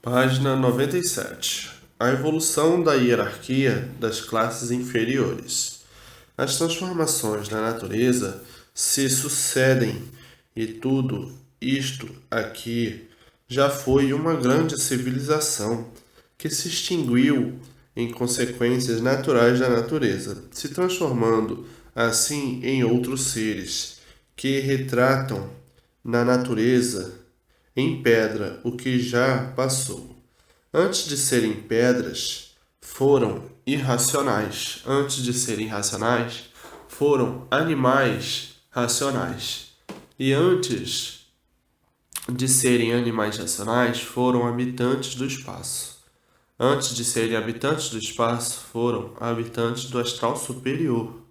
Página 97. A evolução da hierarquia das classes inferiores. As transformações na natureza se sucedem e tudo isto aqui já foi uma grande civilização que se extinguiu em consequências naturais da natureza, se transformando assim em outros seres que retratam na natureza em pedra o que já passou. Antes de serem pedras, foram irracionais. Antes de serem racionais, foram animais racionais. E antes de serem animais racionais, foram habitantes do espaço. Antes de serem habitantes do espaço, foram habitantes do astral superior.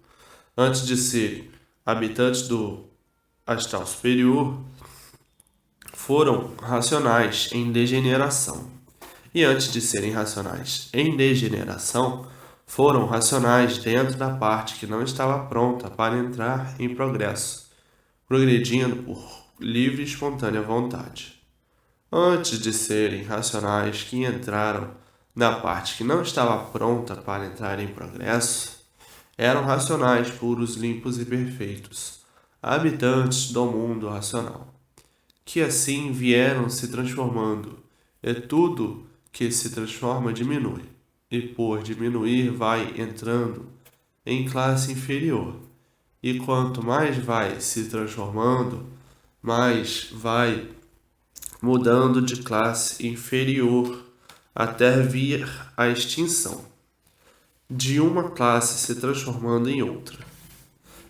Antes de serem habitantes do astral superior, foram racionais em degeneração. E antes de serem racionais em degeneração, foram racionais dentro da parte que não estava pronta para entrar em progresso, progredindo por livre e espontânea vontade. Antes de serem racionais que entraram na parte que não estava pronta para entrar em progresso, eram racionais puros, limpos e perfeitos, habitantes do mundo racional, que assim vieram se transformando, e tudo que se transforma diminui, e por diminuir vai entrando em classe inferior, e quanto mais vai se transformando, mais vai mudando de classe inferior até vir a extinção, de uma classe se transformando em outra.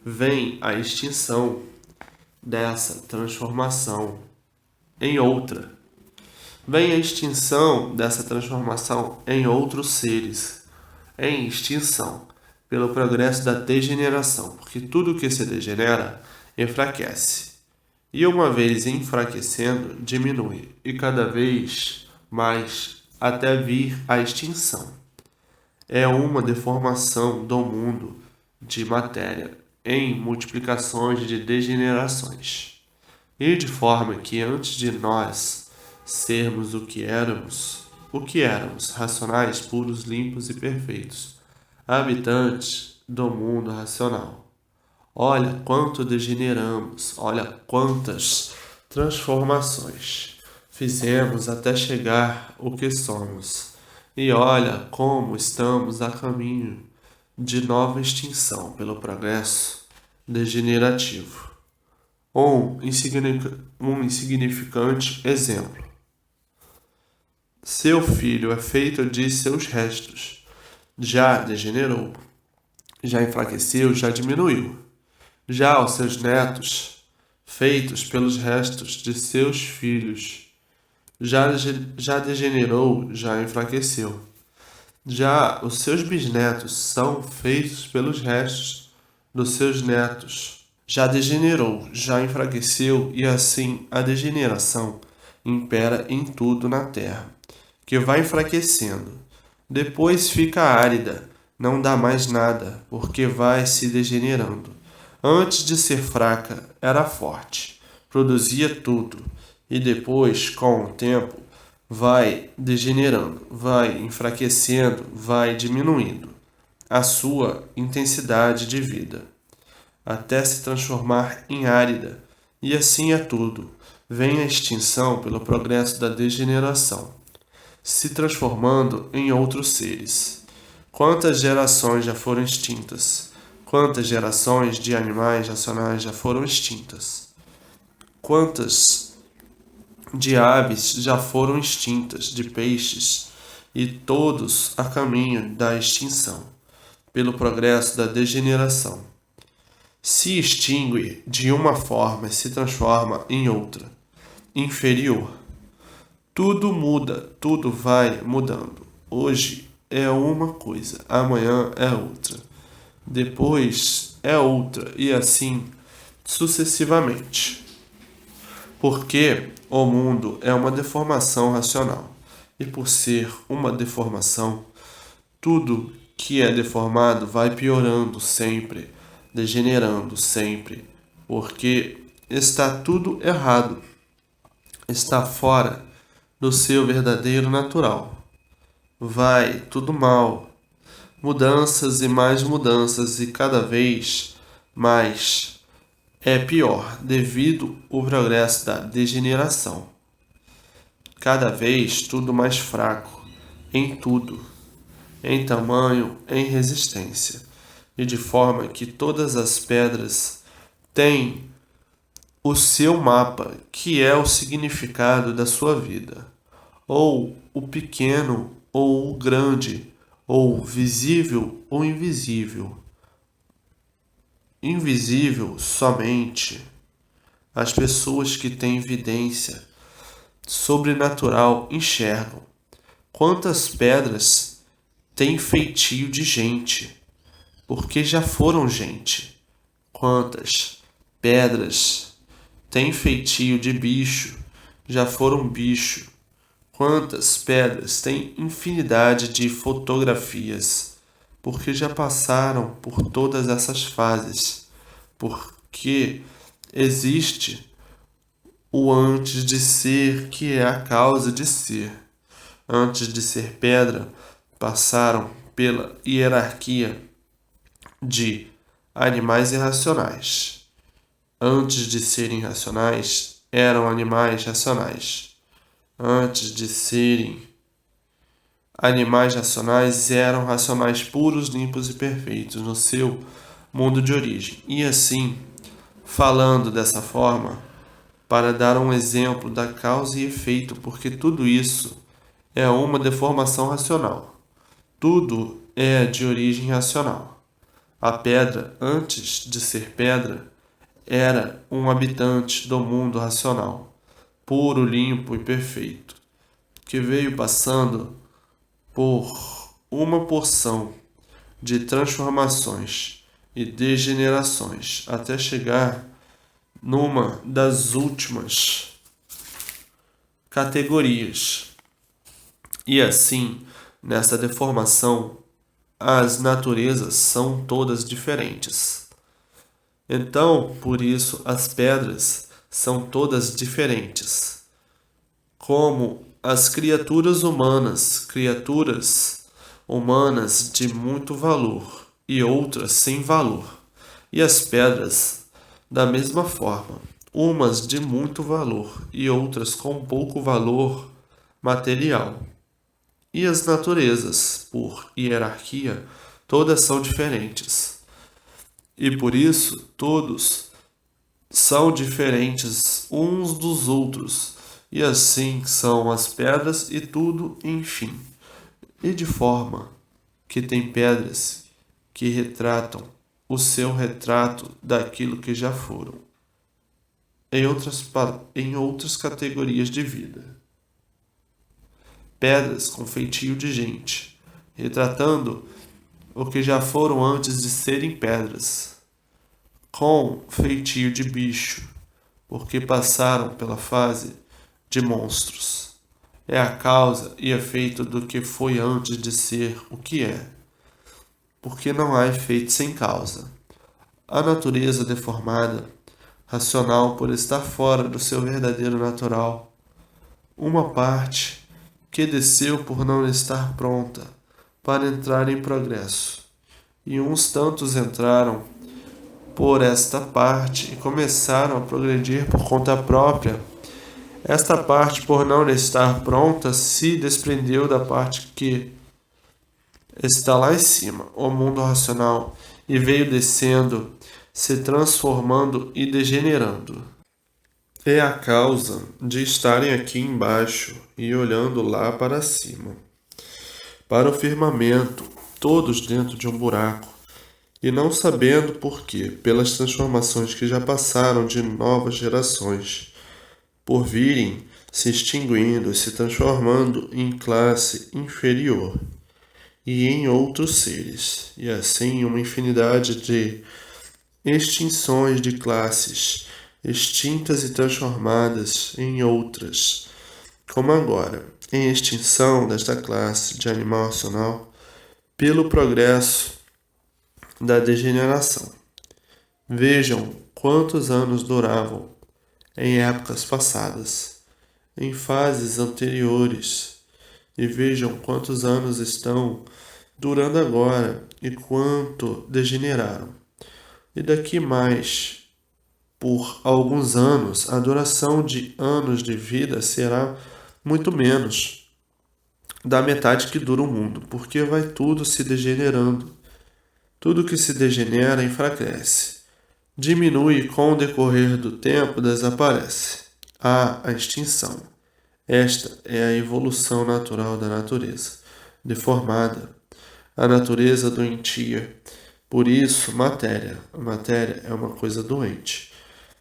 Vem a extinção dessa transformação em outra. Vem a extinção dessa transformação em outros seres, em extinção, pelo progresso da degeneração, porque tudo que se degenera enfraquece. E uma vez enfraquecendo, diminui, e cada vez mais até vir a extinção. É uma deformação do mundo de matéria em multiplicações de degenerações. E de forma que antes de nós sermos o que éramos, racionais, puros, limpos e perfeitos, habitantes do mundo racional. Olha quanto degeneramos, olha quantas transformações fizemos até chegar o que somos. E olha como estamos a caminho de nova extinção pelo progresso degenerativo. Um insignificante exemplo. Seu filho é feito de seus restos. Já degenerou, já enfraqueceu, já diminuiu. Já os seus netos, feitos pelos restos de seus filhos, já degenerou, já enfraqueceu. Já os seus bisnetos são feitos pelos restos dos seus netos. Já degenerou, já enfraqueceu, e assim a degeneração impera em tudo na terra, que vai enfraquecendo. Depois fica árida, não dá mais nada, porque vai se degenerando. Antes de ser fraca, era forte, produzia tudo, e depois, com o tempo, vai degenerando, vai enfraquecendo, vai diminuindo a sua intensidade de vida, até se transformar em árida, e assim é tudo. Vem a extinção pelo progresso da degeneração, se transformando em outros seres. Quantas gerações já foram extintas? Quantas gerações de animais racionais já foram extintas? Quantas de aves já foram extintas, de peixes, e todos a caminho da extinção, pelo progresso da degeneração. Se extingue de uma forma e se transforma em outra, inferior. Tudo muda, tudo vai mudando. Hoje é uma coisa, amanhã é outra, depois é outra, e assim sucessivamente. Porque o mundo é uma deformação racional, e por ser uma deformação, tudo que é deformado vai piorando sempre, degenerando sempre, porque está tudo errado, está fora do seu verdadeiro natural. Vai tudo mal, mudanças e mais mudanças, e cada vez mais é pior devido ao progresso da degeneração. Cada vez tudo mais fraco, em tudo, em tamanho, em resistência, e de forma que todas as pedras têm o seu mapa, que é o significado da sua vida, ou o pequeno ou o grande, ou visível ou invisível. Invisível somente as pessoas que têm evidência sobrenatural enxergam. Quantas pedras têm feitio de gente, porque já foram gente? Quantas pedras têm feitio de bicho, já foram bicho? Quantas pedras têm infinidade de fotografias, porque já passaram por todas essas fases? Porque existe o antes de ser, que é a causa de ser. Antes de ser pedra, passaram pela hierarquia de animais irracionais. Antes de serem racionais, eram animais racionais. Antes de serem animais racionais, eram racionais puros, limpos e perfeitos no seu mundo de origem. E assim, falando dessa forma, para dar um exemplo da causa e efeito, porque tudo isso é uma deformação racional. Tudo é de origem racional. A pedra, antes de ser pedra, era um habitante do mundo racional, puro, limpo e perfeito, que veio passando por uma porção de transformações e degenerações até chegar numa das últimas categorias. E assim, nessa deformação, as naturezas são todas diferentes. Então, por isso, as pedras são todas diferentes. Como as criaturas humanas de muito valor e outras sem valor. E as pedras, da mesma forma, umas de muito valor e outras com pouco valor material. E as naturezas, por hierarquia, todas são diferentes. E por isso, todos são diferentes uns dos outros. E assim são as pedras e tudo, enfim. E de forma que tem pedras que retratam o seu retrato daquilo que já foram, em outras categorias de vida. Pedras com feitio de gente, retratando o que já foram antes de serem pedras, com feitio de bicho, porque passaram pela fase de monstros. É a causa e efeito do que foi antes de ser o que é, porque não há efeito sem causa. A natureza deformada, racional por estar fora do seu verdadeiro natural, uma parte que desceu por não estar pronta para entrar em progresso, e uns tantos entraram por esta parte e começaram a progredir por conta própria. Esta parte, por não estar pronta, se desprendeu da parte que está lá em cima, o mundo racional, e veio descendo, se transformando e degenerando. É a causa de estarem aqui embaixo e olhando lá para cima, para o firmamento, todos dentro de um buraco, e não sabendo por quê, pelas transformações que já passaram de novas gerações, por virem se extinguindo e se transformando em classe inferior e em outros seres, e assim uma infinidade de extinções de classes extintas e transformadas em outras, como agora, em extinção desta classe de animal racional pelo progresso da degeneração. Vejam quantos anos duravam em épocas passadas. em fases anteriores, e vejam quantos anos estão durando agora e quanto degeneraram. E daqui mais, por alguns anos, a duração de anos de vida será muito menos da metade que dura o mundo, porque vai tudo se degenerando. Tudo que se degenera enfraquece. Diminui com o decorrer do tempo, desaparece. Há a extinção. Esta é a evolução natural da natureza, deformada. A natureza doentia. Por isso, matéria. A matéria é uma coisa doente.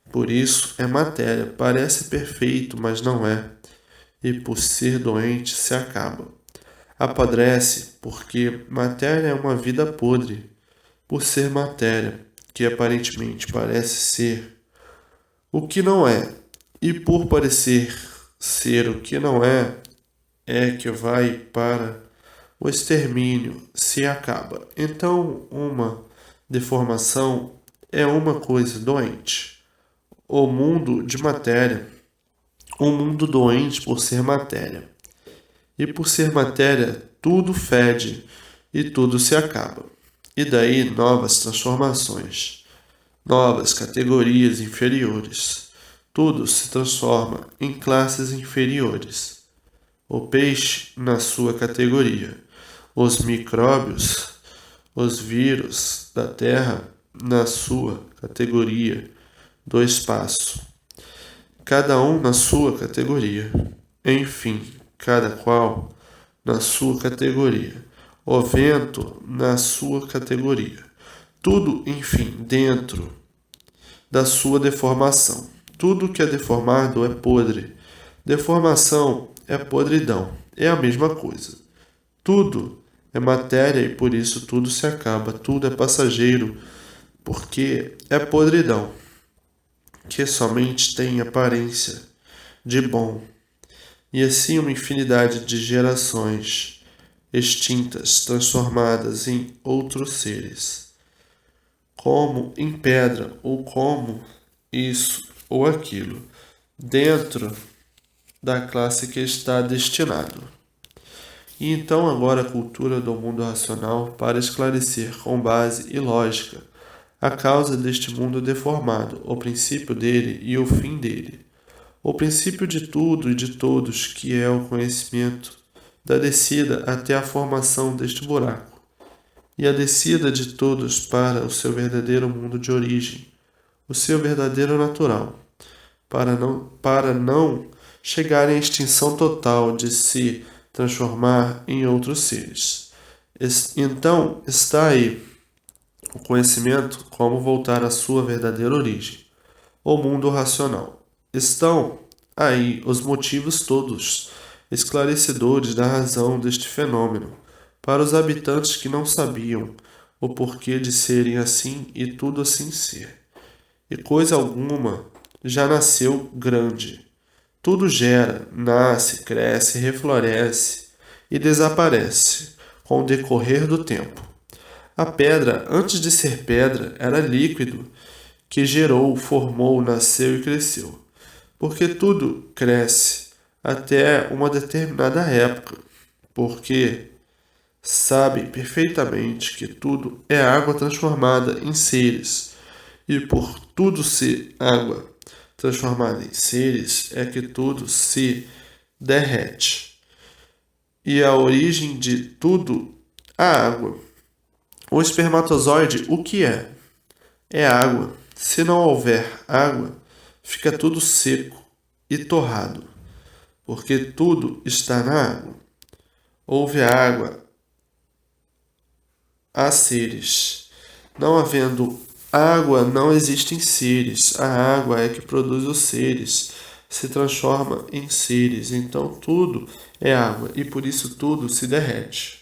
Por isso, é matéria. Parece perfeito, mas não é. E por ser doente, se acaba. Apodrece, porque matéria é uma vida podre. Por ser matéria, que aparentemente parece ser o que não é, e por parecer ser o que não é, é que vai para o extermínio, se acaba. Então, uma deformação é uma coisa doente. O mundo de matéria, um mundo doente por ser matéria. E por ser matéria, tudo fede e tudo se acaba. E daí novas transformações, novas categorias inferiores. Tudo se transforma em classes inferiores. O peixe na sua categoria, os micróbios, os vírus da terra na sua categoria do espaço, cada um na sua categoria. Enfim, cada qual na sua categoria. O vento na sua categoria. Tudo, enfim, dentro da sua deformação. Tudo que é deformado é podre. Deformação é podridão. É a mesma coisa. Tudo é matéria e por isso tudo se acaba. Tudo é passageiro, porque é podridão, que somente tem aparência de bom. E assim uma infinidade de gerações extintas, transformadas em outros seres, como em pedra, ou como isso ou aquilo, dentro da classe que está destinado. E então agora a cultura do mundo racional para esclarecer com base e lógica a causa deste mundo deformado, o princípio dele e o fim dele. O princípio de tudo e de todos, que é o conhecimento, da descida até a formação deste buraco, e a descida de todos para o seu verdadeiro mundo de origem, o seu verdadeiro natural, para não chegarem à extinção total de se transformar em outros seres. Então está aí o conhecimento como voltar à sua verdadeira origem, o mundo racional. Estão aí os motivos todos esclarecedores da razão deste fenômeno, para os habitantes que não sabiam o porquê de serem assim e tudo assim ser. E coisa alguma já nasceu grande. Tudo gera, nasce, cresce, refloresce e desaparece com o decorrer do tempo. A pedra, antes de ser pedra, era líquido, que gerou, formou, nasceu e cresceu. Porque tudo cresce até uma determinada época, porque sabem perfeitamente que tudo é água transformada em seres, e por tudo ser água transformada em seres é que tudo se derrete. E a origem de tudo, a água. O espermatozoide, o que é? É água. Se não houver água, fica tudo seco e torrado, porque tudo está na água. Houve água, há seres. Não havendo água, não existem seres. A água é que produz os seres, se transforma em seres. Então tudo é água e por isso tudo se derrete.